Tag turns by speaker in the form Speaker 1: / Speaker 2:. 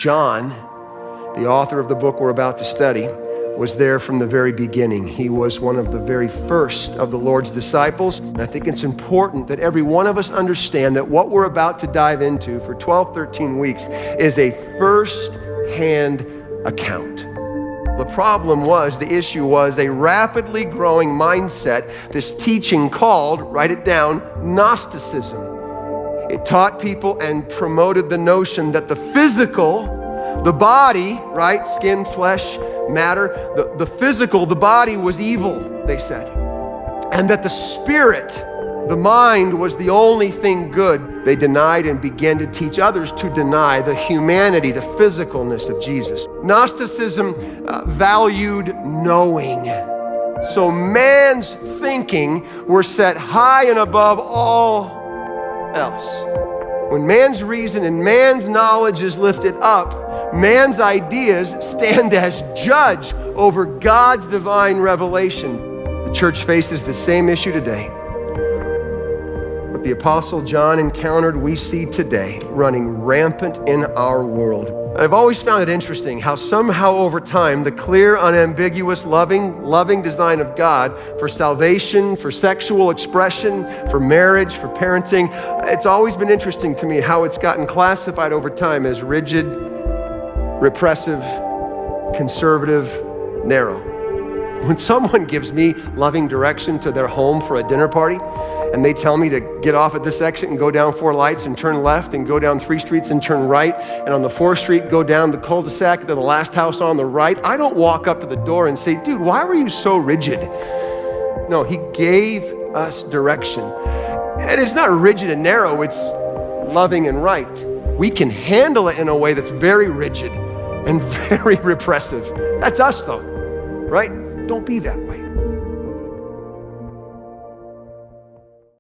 Speaker 1: John, the author of the book we're about to study, was there from the very beginning. He was one of the very first of the Lord's disciples. And I think it's important that every one of us understand that what we're about to dive into for 12, 13 weeks is a first-hand account. The issue was a rapidly growing mindset, this teaching called, write it down, Gnosticism. It taught people and promoted the notion that the physical, the body, right, skin, flesh, matter, the physical, the body was evil, they said. And that the spirit, the mind, was the only thing good. They denied and began to teach others to deny the humanity, the physicalness of Jesus. Gnosticism valued knowing. So man's thinking were set high and above all else. When man's reason and man's knowledge is lifted up, man's ideas stand as judge over God's divine revelation. The church faces the same issue today. What the Apostle John encountered, we see today running rampant in our world. I've always found it interesting how somehow over time, the clear, unambiguous, loving design of God for salvation, for sexual expression, for marriage, for parenting, it's always been interesting to me how it's gotten classified over time as rigid, repressive, conservative, narrow. When someone gives me loving direction to their home for a dinner party, and they tell me to get off at this exit and go down 4 lights and turn left and go down 3 streets and turn right, and on the 4th street, go down the cul-de-sac to the last house on the right, I don't walk up to the door and say, dude, why were you so rigid? No, he gave us direction. And it's not rigid and narrow, it's loving and right. We can handle it in a way that's very rigid and very repressive. That's us though, right? Don't be that way.